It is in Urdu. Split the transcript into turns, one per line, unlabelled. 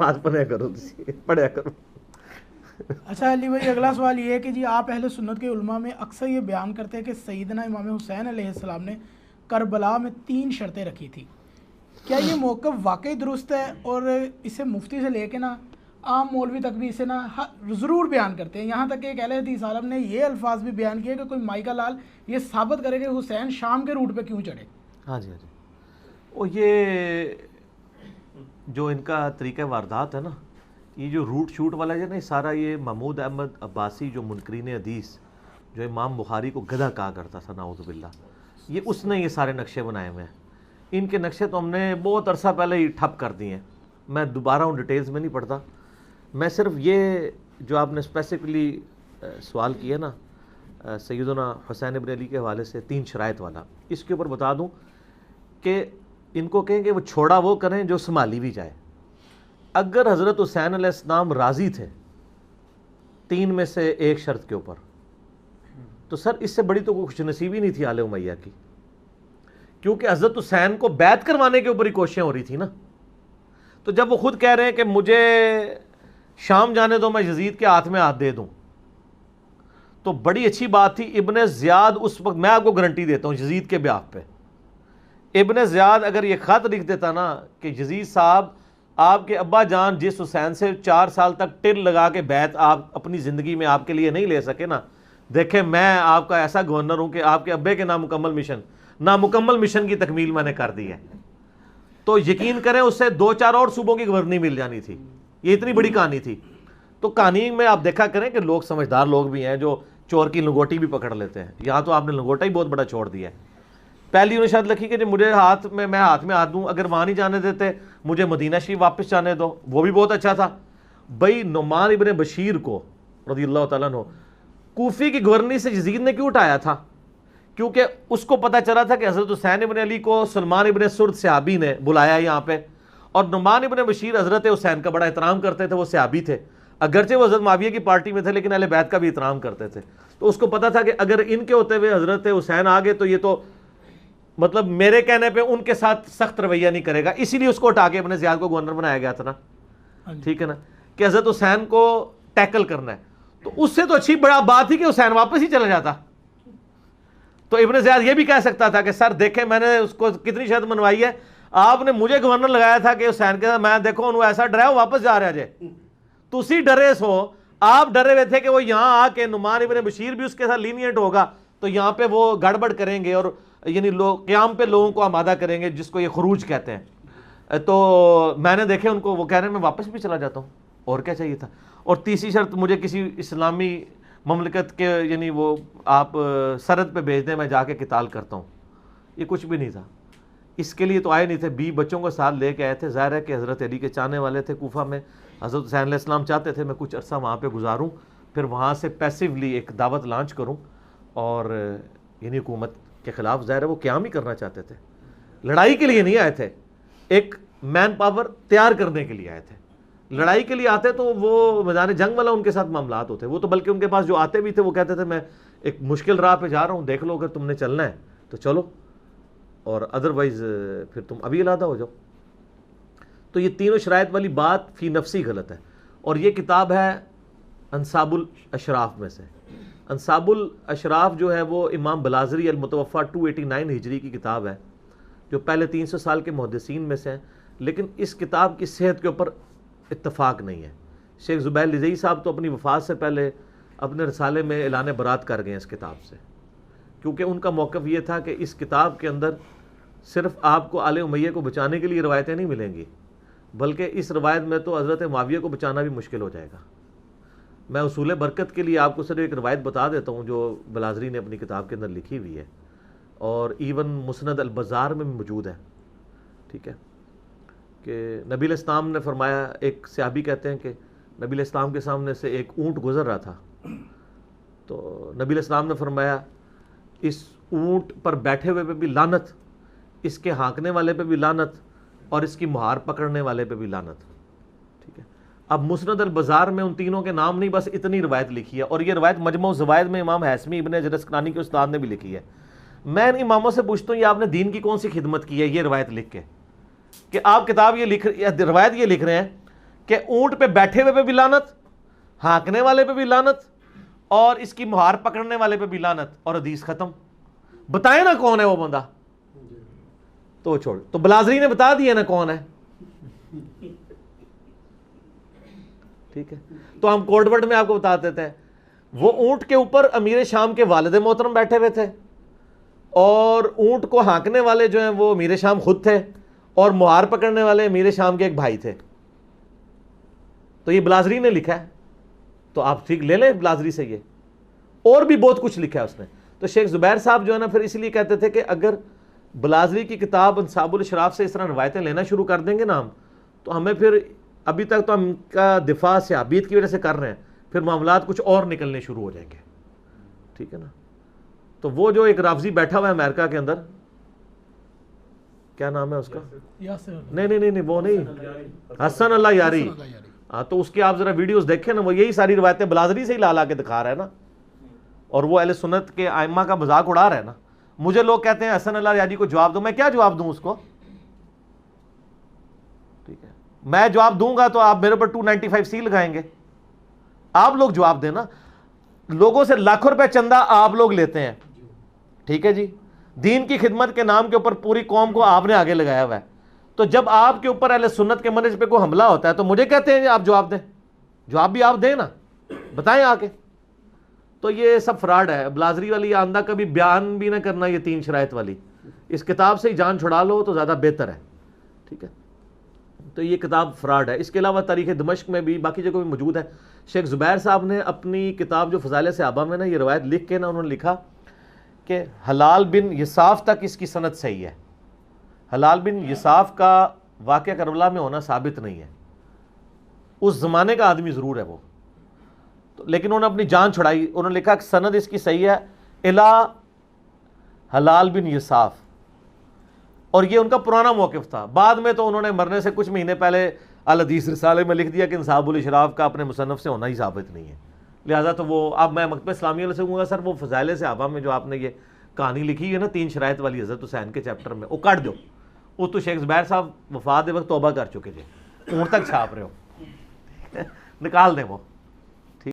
نماز پڑھیا کرو.
اچھا علی بھائی اگلا سوال یہ ہے کہ جی آپ اہل سنت کے علماء میں اکثر یہ بیان کرتے ہیں کہ سیدنا امام حسین علیہ السلام نے کربلا میں 3 شرطیں رکھی تھی. کیا یہ موقف واقعی درست ہے؟ اور اسے مفتی سے لے کے نا عام مولوی تک بھی اسے نا ضرور بیان کرتے ہیں. یہاں تک کہ ایک اہل حدیث عالم نے یہ الفاظ بھی بیان کیے کہ کوئی مائی کا لال یہ ثابت کرے کہ حسین شام کے روٹ پہ کیوں چڑھے.
ہاں جی وہ یہ جو ان کا طریقہ واردات ہے نا، یہ جو روٹ شوٹ والا ہے نا، یہ سارا یہ محمود احمد عباسی جو منکرین حدیث جو امام بخاری کو گدھا کہا کرتا تھا نعوذ باللہ، یہ اس نے یہ سارے نقشے بنائے ہوئے ہیں. ان کے نقشے تو ہم نے بہت عرصہ پہلے ہی ٹھپ کر دیے ہیں. میں دوبارہ ان ڈیٹیلز میں نہیں پڑھتا. میں صرف یہ جو آپ نے اسپیسیفکلی سوال کیا نا سیدنا حسین ابن علی کے حوالے سے 3 شرائط والا، اس کے اوپر بتا دوں کہ ان کو کہیں کہ وہ چھوڑا وہ کریں جو سنبھالی بھی جائے. اگر حضرت حسین علیہ السلام راضی تھے 3 میں سے ایک شرط کے اوپر، تو سر اس سے بڑی تو کوئی خوش نصیبی نہیں تھی آل امیہ کی، کیونکہ حضرت حسین کو بیعت کروانے کے اوپر ہی کوششیں ہو رہی تھی نا. تو جب وہ خود کہہ رہے ہیں کہ مجھے شام جانے دو، میں یزید کے ہاتھ میں ہاتھ دے دوں، تو بڑی اچھی بات تھی. ابن زیاد اس وقت، میں آپ کو گارنٹی دیتا ہوں یزید کے بیعت پہ، ابن زیاد اگر یہ خط لکھ دیتا نا کہ یزید صاحب آپ کے ابا جان جس حسین سے 4 سال تک ٹل لگا کے بیعت آپ اپنی زندگی میں آپ کے لیے نہیں لے سکے نا، دیکھیں میں آپ کا ایسا گورنر ہوں کہ آپ کے ابے کے نامکمل مشن کی تکمیل میں نے کر دی ہے. تو یقین کریں اس سے 2-4 اور صوبوں کی گورنری مل جانی تھی. یہ اتنی بڑی کہانی تھی. تو کہانی میں آپ دیکھا کریں کہ لوگ سمجھدار لوگ بھی ہیں جو چور کی لنگوٹی بھی پکڑ لیتے ہیں. یہاں تو آپ نے لنگوٹا ہی بہت بڑا چھوڑ دیا ہے. پہلی انہوں نے شرط لکھی کہ جو مجھے میں ہاتھ میں ہاتھ دوں، اگر وہاں نہیں جانے دیتے مجھے مدینہ شریف واپس جانے دو. وہ بھی بہت اچھا تھا. بھائی نعمان ابن بشیر کو رضی اللہ تعالیٰ عنہ کوفی کی گورنری سے یزید نے کیوں اٹھایا تھا؟ کیونکہ اس کو پتہ چلا تھا کہ حضرت حسین ابن علی کو سلمان ابن سرد صحابی نے بلایا یہاں پہ، اور نعمان ابن بشیر حضرت حسین کا بڑا احترام کرتے تھے. وہ صحابی تھے، اگرچہ وہ حضرت معاویہ کی پارٹی میں تھے لیکن اہل بیت کا بھی احترام کرتے تھے. تو اس کو پتہ تھا کہ اگر ان کے ہوتے ہوئے حضرت حسین آ گئے تو یہ تو مطلب میرے کہنے پہ ان کے ساتھ سخت رویہ نہیں کرے گا. اسی لیے اس کو اٹھا کے ابن زیاد کو گورنر بنایا گیا تھا نا. ٹھیک ہے نا، کہ حضرت حسین کو ٹیکل کرنا ہے. تو اس سے تو اچھی بڑا بات تھی کہ حسین واپس ہی چلا جاتا. تو ابن زیاد یہ بھی کہہ سکتا تھا کہ سر دیکھیں میں نے اس کو کتنی شرط منوائی ہے، آپ نے مجھے گورنر لگایا تھا کہ حسین کے ساتھ میں دیکھو انہوں ایسا ڈرا وہ واپس جا رہا ہے. تسی ڈرے سو، آپ ڈرے ہوئے تھے کہ وہ یہاں آ کے نعمان ابن بشیر بھی اس کے ساتھ لینیئنٹ ہوگا تو یہاں پہ وہ گڑبڑ کریں گے اور یعنی قیام پہ لوگوں کو آمادہ کریں گے، جس کو یہ خروج کہتے ہیں. تو میں نے دیکھے ان کو وہ کہہ رہے ہیں میں واپس بھی چلا جاتا ہوں، اور کیا چاہیے تھا. اور تیسری شرط مجھے کسی اسلامی مملکت کے یعنی وہ آپ سرحد پہ بھیج دیں، میں جا کے قتال کرتا ہوں. یہ کچھ بھی نہیں تھا. اس کے لیے تو آئے نہیں تھے، 20 بچوں کو ساتھ لے کے آئے تھے. ظاہر ہے کہ حضرت علی کے چاہنے والے تھے. کوفہ میں حضرت حسین علیہ السلام چاہتے تھے میں کچھ عرصہ وہاں پہ گزاروں، پھر وہاں سے پیسیولی ایک دعوت لانچ کروں، اور یعنی حکومت کے خلاف ظاہر ہے وہ قیام ہی کرنا چاہتے تھے. لڑائی کے لیے نہیں آئے تھے، ایک مین پاور تیار کرنے کے لیے آئے تھے. لڑائی کے لیے آتے تو وہ میدان جنگ والا ان کے ساتھ معاملات ہوتے. وہ تو بلکہ ان کے پاس جو آتے بھی تھے وہ کہتے تھے میں ایک مشکل راہ پہ جا رہا ہوں، دیکھ لو اگر تم نے چلنا ہے تو چلو، اور ادروائز پھر تم ابھی علیحدہ ہو جاؤ. تو یہ تینوں شرائط والی بات فی نفسی غلط ہے. اور یہ کتاب ہے انصاب الاشراف میں سے. انصاب الاشراف جو ہے وہ امام بلازری المتوفا 289 ہجری کی کتاب ہے، جو پہلے 300 سال کے محدثین میں سے ہیں. لیکن اس کتاب کی صحت کے اوپر اتفاق نہیں ہے. شیخ زبیر لزئی صاحب تو اپنی وفات سے پہلے اپنے رسالے میں اعلان برات کر گئے ہیں اس کتاب سے، کیونکہ ان کا موقف یہ تھا کہ اس کتاب کے اندر صرف آپ کو آل امیہ کو بچانے کے لیے روایتیں نہیں ملیں گی، بلکہ اس روایت میں تو حضرت معاویہ کو بچانا بھی مشکل ہو جائے گا. میں اصول برکت کے لیے آپ کو صرف ایک روایت بتا دیتا ہوں جو بلازری نے اپنی کتاب کے اندر لکھی ہوئی ہے، اور ایون مسند البزار میں بھی موجود ہے. ٹھیک ہے، کہ نبی علیہ السلام نے فرمایا، ایک صحابی کہتے ہیں کہ نبی علیہ السلام کے سامنے سے ایک اونٹ گزر رہا تھا، تو نبی علیہ السلام نے فرمایا اس اونٹ پر بیٹھے ہوئے پہ بھی لعنت، اس کے ہانکنے والے پہ بھی لعنت، اور اس کی مہار پکڑنے والے پہ بھی لعنت. ٹھیک ہے، اب مسند البزار میں ان تینوں کے نام نہیں، بس اتنی روایت لکھی ہے. اور یہ روایت مجمع الزوائد میں امام حیثمی ابن حجر اسقلانی کے استاد نے بھی لکھی ہے. میں ان اماموں سے پوچھتا ہوں یہ آپ نے دین کی کون سی خدمت کی ہے یہ روایت لکھ کے، کہ آپ کتاب یہ روایت یہ لکھ رہے ہیں کہ اونٹ پہ بیٹھے ہوئے پہ بھی لعنت, ہانکنے والے پہ بھی لعنت, اور اس کی مہار پکڑنے والے پہ بھی لعنت, اور حدیث ختم. بتائیں نا کون ہے وہ بندہ, تو چھوڑ, تو بلازری نے بتا دیا نا کون ہے. ٹھیک ہے, تو ہم کوڈ ورڈ میں آپ کو بتا دیتے ہیں. وہ اونٹ کے اوپر امیر شام کے والد محترم بیٹھے ہوئے تھے, اور اونٹ کو ہانکنے والے جو ہیں وہ امیر شام خود تھے, اور مہار پکڑنے والے امیر شام کے ایک بھائی تھے. تو یہ بلازری نے لکھا ہے, تو آپ ٹھیک لے لیں بلازری سے. یہ اور بھی بہت کچھ لکھا ہے اس نے. تو شیخ زبیر صاحب جو ہے نا پھر اس لیے کہتے تھے کہ اگر بلازری کی کتاب انصاب الاشراف سے اس طرح روایتیں لینا شروع کر دیں گے نا ہم, تو ہمیں پھر ابھی تک تو ہم کا دفاع صحابیت کی وجہ سے کر رہے ہیں, پھر معاملات کچھ اور نکلنے شروع ہو جائیں گے. ٹھیک ہے نا. تو وہ جو ایک رافضی بیٹھا ہوا ہے امریکہ کے اندر, کیا نام ہے اس کا؟ نہیں وہ نہیں, حسن اللہ یاری. ہاں, تو اس کی آپ ذرا ویڈیوز دیکھیں نا, وہ یہی ساری روایتیں بلازری سے ہی لا کے دکھا رہا ہے نا, اور وہ اہل سنت کے ائمہ کا مذاق اڑا رہا ہے نا. مجھے لوگ کہتے ہیں حسن اللہ یاری کو جواب دو, میں کیا جواب دوں اس کو؟ ٹھیک ہے, میں جواب دوں گا تو آپ میرے پر 295C لگائیں گے. آپ لوگ جواب دینا. لوگوں سے لاکھوں روپے چندہ آپ لوگ لیتے ہیں, ٹھیک ہے جی, دین کی خدمت کے نام کے اوپر پوری قوم کو آپ نے آگے لگایا ہوا ہے. تو جب آپ کے اوپر اہل سنت کے منہج پہ کوئی حملہ ہوتا ہے تو مجھے کہتے ہیں آپ جواب دیں. جواب بھی آپ دیں نا, بتائیں آ کے. تو یہ سب فراڈ ہے. بلازری والی آندہ کبھی بیان بھی نہ کرنا, یہ 3 شرائط والی. اس کتاب سے ہی جان چھڑا لو تو زیادہ بہتر ہے. ٹھیک ہے, تو یہ کتاب فراڈ ہے. اس کے علاوہ تاریخ دمشق میں بھی باقی جگہوں میں موجود ہے. شیخ زبیر صاحب نے اپنی کتاب جو فضائل صحابہ میں نا یہ روایت لکھ کے نا انہوں نے لکھا کہ حلال بن یصاف تک اس کی سند صحیح ہے. حلال بن یصاف کا واقعہ کربلا میں ہونا ثابت نہیں ہے. اس زمانے کا آدمی ضرور ہے وہ, لیکن انہوں نے اپنی جان چھڑائی. انہوں نے لکھا کہ سند اس کی صحیح ہے الا حلال بن یصاف, اور یہ ان کا پرانا موقف تھا. بعد میں تو انہوں نے مرنے سے کچھ مہینے پہلے الحدیث رسالے میں لکھ دیا کہ انصاب الاشراف کا اپنے مصنف سے ہونا ہی ثابت نہیں ہے. لہٰذا تو وہ اب میں مکتبہ اسلامیہ والے سے کہوں گا سر وہ فضائل صحابہ میں جو آپ نے یہ کہانی لکھی ہے نا 3 شرائط والی حضرت حسین کے چیپٹر میں, وہ کاٹ دو. وہ تو شیخ زبیر صاحب وفات وقت توبہ کر چکے تھے, اونٹ تک چھاپ رہے ہو, نکال دیں وہ.